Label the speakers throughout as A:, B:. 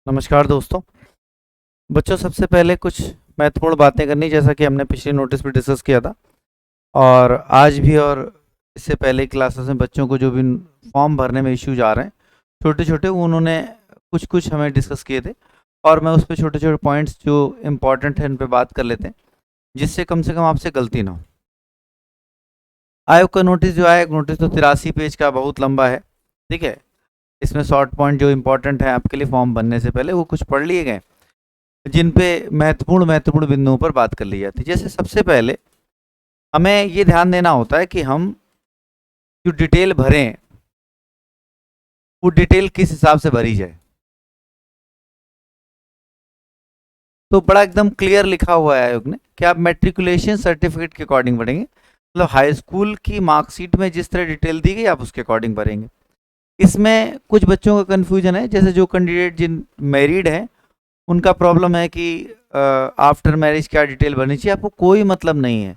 A: नमस्कार दोस्तों। बच्चों, सबसे पहले कुछ महत्वपूर्ण बातें करनी, जैसा कि हमने पिछले नोटिस में डिस्कस किया था और आज भी, और इससे पहले क्लासेस में बच्चों को जो भी फॉर्म भरने में इश्यूज आ रहे हैं छोटे छोटे, वो उन्होंने कुछ कुछ हमें डिस्कस किए थे और मैं उस पर छोटे छोटे पॉइंट्स जो इम्पोर्टेंट है उन पर बात कर लेते हैं, जिससे कम से कम आपसे गलती ना हो। आयोग का नोटिस जो आया, नोटिस तो 83 पेज का बहुत लंबा है, ठीक है। इसमें शॉर्ट पॉइंट जो इम्पोर्टेंट है आपके लिए फॉर्म भरने से पहले, वो कुछ पढ़ लिए गए, जिन पे महत्वपूर्ण महत्वपूर्ण बिंदुओं पर बात कर ली जाती है। जैसे सबसे पहले हमें ये ध्यान देना होता है कि हम जो डिटेल भरें, वो डिटेल किस हिसाब से भरी जाए। तो बड़ा एकदम क्लियर लिखा हुआ है आयोग ने कि आप मैट्रिकुलेशन सर्टिफिकेट के अकॉर्डिंग भरेंगे, मतलब हाई स्कूल की मार्कशीट में जिस तरह डिटेल दी गई आप उसके अकॉर्डिंग भरेंगे। इसमें कुछ बच्चों का कन्फ्यूजन है, जैसे जो कैंडिडेट जिन मैरिड हैं उनका प्रॉब्लम है कि आफ्टर मैरिज क्या डिटेल भरनी चाहिए। आपको कोई मतलब नहीं है,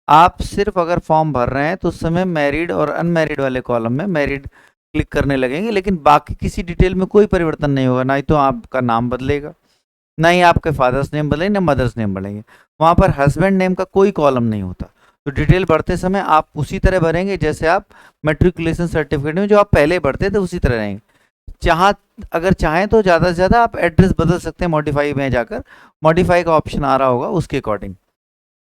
A: आप सिर्फ अगर फॉर्म भर रहे हैं तो उस समय मैरिड और अनमैरिड वाले कॉलम में मैरिड क्लिक करने लगेंगे, लेकिन बाकी किसी डिटेल में कोई परिवर्तन नहीं होगा। ना ही तो आपका नाम बदलेगा, ना ही आपके फादर्स नेम बदलेंगे, ना मदर्स नेम बदलेंगे। वहाँ पर हस्बैंड नेम का कोई कॉलम नहीं होता। तो डिटेल भरते समय आप उसी तरह भरेंगे जैसे आप मैट्रिकुलेशन सर्टिफिकेट में जो आप पहले भरते थे उसी तरह रहेंगे। अगर चाहें तो ज़्यादा से ज़्यादा आप एड्रेस बदल सकते हैं, मॉडिफाई में जाकर मॉडिफाई का ऑप्शन आ रहा होगा उसके अकॉर्डिंग।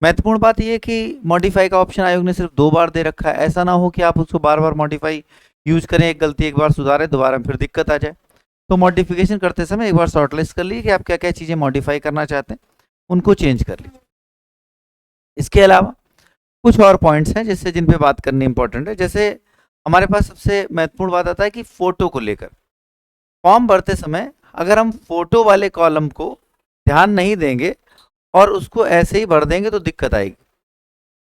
A: महत्वपूर्ण बात यह है कि मॉडिफाई का ऑप्शन आयोग ने सिर्फ 2 बार दे रखा है। ऐसा ना हो कि आप उसको बार बार मॉडिफाई यूज करें, एक गलती एक बार सुधारें, दोबारा फिर दिक्कत आ जाए। तो मॉडिफिकेशन करते समय एक बार शॉर्टलिस्ट कर लीजिए कि आप क्या क्या चीज़ें मॉडिफाई करना चाहते हैं, उनको चेंज कर लीजिए। इसके अलावा कुछ और पॉइंट्स हैं जिससे जिन पे बात करनी इंपॉर्टेंट है। जैसे हमारे पास सबसे महत्वपूर्ण बात आता है कि फोटो को लेकर फॉर्म भरते समय अगर हम फोटो वाले कॉलम को ध्यान नहीं देंगे और उसको ऐसे ही भर देंगे तो दिक्कत आएगी।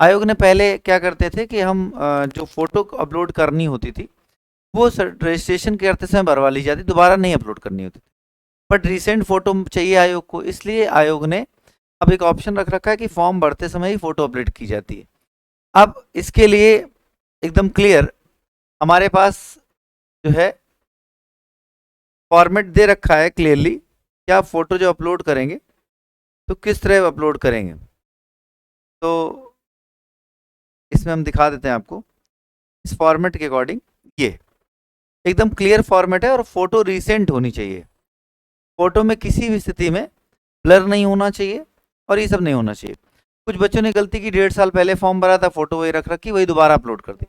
A: आयोग ने पहले क्या करते थे कि हम जो फोटो अपलोड करनी होती थी वो रजिस्ट्रेशन करते समय भरवा ली जाती, दोबारा नहीं अपलोड करनी होती थी। बट रिसेंट फोटो चाहिए आयोग को, इसलिए आयोग ने अब एक ऑप्शन रख रखा है कि फॉर्म भरते समय ही फोटो अपलोड की जाती है। अब इसके लिए एकदम क्लियर हमारे पास जो है फॉर्मेट दे रखा है क्लियरली कि आप फोटो जो अपलोड करेंगे तो किस तरह अपलोड करेंगे। तो इसमें हम दिखा देते हैं आपको इस फॉर्मेट के अकॉर्डिंग। ये एकदम क्लियर फॉर्मेट है और फोटो रिसेंट होनी चाहिए। फोटो में किसी भी स्थिति में ब्लर नहीं होना चाहिए और ये सब नहीं होना चाहिए। कुछ बच्चों ने गलती की, 1.5 साल पहले फॉर्म भरा था, फोटो वही रख रखी, वही दोबारा अपलोड कर दी।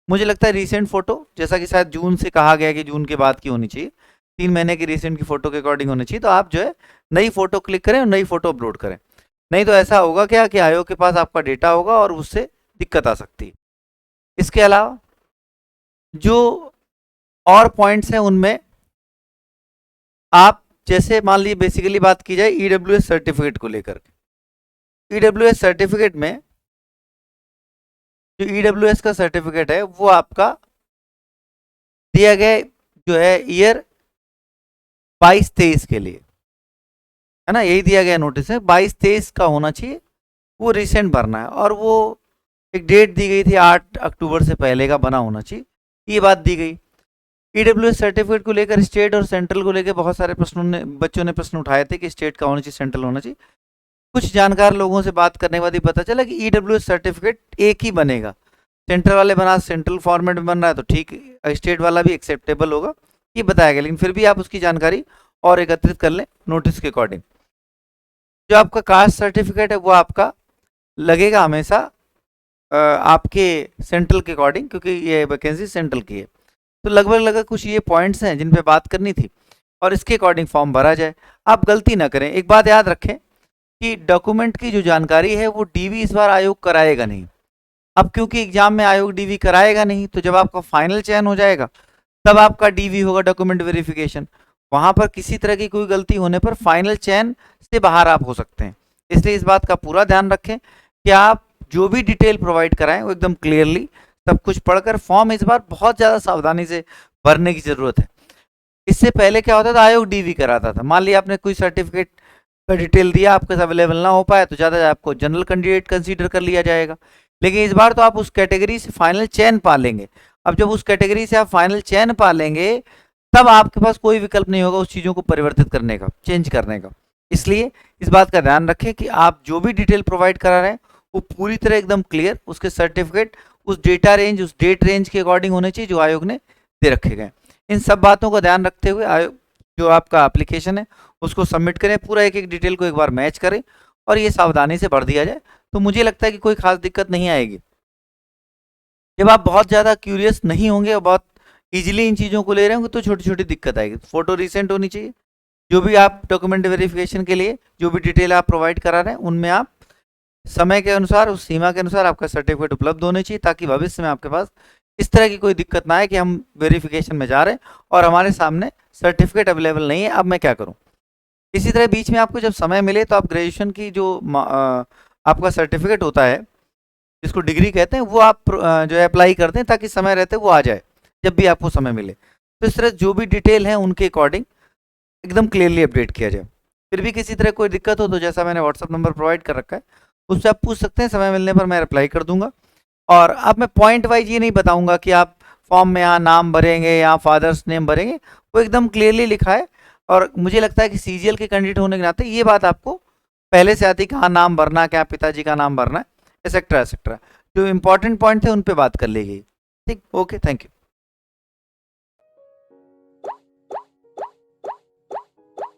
A: मुझे लगता है रिसेंट फोटो, जैसा कि शायद जून से कहा गया कि जून के बाद की होनी चाहिए, 3 महीने की रिसेंट की फोटो के अकॉर्डिंग होनी चाहिए। तो आप जो है नई फोटो क्लिक करें और नई फोटो अपलोड करें। नहीं तो ऐसा होगा क्या कि आयोग के पास आपका डेटा होगा और उससे दिक्कत आ सकती है। इसके अलावा जो और पॉइंट्स हैं उनमें आप, जैसे मान लीजिए बेसिकली बात की जाए ईडब्ल्यूएस सर्टिफिकेट को लेकर, ईडब्ल्यूएस सर्टिफिकेट में जो ईडब्ल्यूएस का सर्टिफिकेट है वो आपका दिया गया जो है ईयर 22-23 के लिए, है ना, यही दिया गया नोटिस है, 22-23 का होना चाहिए, वो रिसेंट भरना है और वो एक डेट दी गई थी 8 अक्टूबर से पहले का बना होना चाहिए, ये बात दी गई। ईडब्ल्यूएस सर्टिफिकेट को लेकर स्टेट और सेंट्रल को लेकर बहुत सारे बच्चों ने प्रश्न उठाए थे कि स्टेट का होना चाहिए, सेंट्रल होना चाहिए। कुछ जानकार लोगों से बात करने के बाद ही पता चला कि ईडब्ल्यूएस सर्टिफिकेट एक ही बनेगा। सेंट्रल वाले बना, सेंट्रल फॉर्मेट में बन रहा है तो ठीक, स्टेट वाला भी एक्सेप्टेबल होगा, ये बताया गया। लेकिन फिर भी आप उसकी जानकारी और एकत्रित कर लें नोटिस के अकॉर्डिंग। जो आपका कास्ट सर्टिफिकेट है वो आपका लगेगा हमेशा आपके सेंट्रल के अकॉर्डिंग, क्योंकि ये वैकेंसी सेंट्रल की है। तो लगभग कुछ ये पॉइंट्स हैं जिन पे बात करनी थी और इसके अकॉर्डिंग फॉर्म भरा जाए। आप गलती ना करें, एक बात याद रखें कि डॉक्यूमेंट की जो जानकारी है वो डीवी इस बार आयोग कराएगा नहीं। अब क्योंकि एग्जाम में आयोग डीवी कराएगा नहीं, तो जब आपका फाइनल चयन हो जाएगा तब आपका डीवी होगा, डॉक्यूमेंट वेरिफिकेशन। वहां पर किसी तरह की कोई गलती होने पर फाइनल चयन से बाहर आप हो सकते हैं। इसलिए इस बात का पूरा ध्यान रखें कि आप जो भी डिटेल प्रोवाइड कराएं वो एकदम क्लियरली सब कुछ पढ़कर फॉर्म इस बार बहुत ज़्यादा सावधानी से भरने की ज़रूरत है। इससे पहले क्या होता था, आयोग डीवी कराता था। मान लिया आपने कोई सर्टिफिकेट का डिटेल दिया, आपके साथ अवेलेबल ना हो पाया तो ज़्यादा आपको जनरल कैंडिडेट कंसीडर कर लिया जाएगा। लेकिन इस बार तो आप उस कैटेगरी से फाइनल चयन पा लेंगे। अब जब उस कैटेगरी से आप फाइनल चयन पा लेंगे तब आपके पास कोई विकल्प नहीं होगा उस चीज़ों को परिवर्तित करने का, चेंज करने का। इसलिए इस बात का ध्यान रखें कि आप जो भी डिटेल प्रोवाइड करा रहे हैं वो पूरी तरह एकदम क्लियर, उसके सर्टिफिकेट उस डेटा रेंज, उस डेट रेंज के अकॉर्डिंग होने चाहिए जो आयोग ने दे रखे गए। इन सब बातों का ध्यान रखते हुए आयोग जो आपका एप्लीकेशन है उसको सबमिट करें, पूरा एक एक डिटेल को एक बार मैच करें और ये सावधानी से भर दिया जाए, तो मुझे लगता है कि कोई खास दिक्कत नहीं आएगी। जब आप बहुत ज़्यादा क्यूरियस नहीं होंगे और बहुत इजीली इन चीज़ों को ले रहे होंगे तो छोटी छोटी दिक्कत आएगी। फोटो रिसेंट होनी चाहिए, जो भी आप डॉक्यूमेंट वेरिफिकेशन के लिए जो भी डिटेल आप प्रोवाइड करा रहे हैं उनमें आप समय के अनुसार, उस सीमा के अनुसार आपका सर्टिफिकेट उपलब्ध होने चाहिए, ताकि भविष्य में आपके पास इस तरह की कोई दिक्कत ना आए कि हम वेरिफिकेशन में जा रहे हैं और हमारे सामने सर्टिफिकेट अवेलेबल नहीं है, अब मैं क्या करूं। इसी तरह बीच में आपको जब समय मिले तो आप ग्रेजुएशन की जो आपका सर्टिफिकेट होता है जिसको डिग्री कहते हैं वो आप जो है अप्लाई कर दें, ताकि समय रहते वो आ जाए जब भी आपको समय मिले। तो इस तरह जो भी डिटेल है उनके अकॉर्डिंग एकदम क्लियरली अपडेट किया जाए। फिर भी किसी तरह कोई दिक्कत हो तो जैसा मैंने व्हाट्सअप नंबर प्रोवाइड कर रखा है उससे आप पूछ सकते हैं, समय मिलने पर मैं रिप्लाई कर दूंगा। और अब मैं पॉइंट वाइज ये नहीं बताऊंगा कि आप फॉर्म में यहाँ नाम भरेंगे या फादर्स नेम भरेंगे, वो एकदम क्लियरली लिखा है। और मुझे लगता है कि सीजीएल के कैंडिडेट होने के नाते ये बात आपको पहले से आती, कहाँ नाम भरना, क्या पिताजी का नाम भरना है, एक्सेट्रा एक्सेट्रा। जो इंपॉर्टेंट पॉइंट थे उन पे बात कर ली गई। ठीक, ओके, थैंक यू।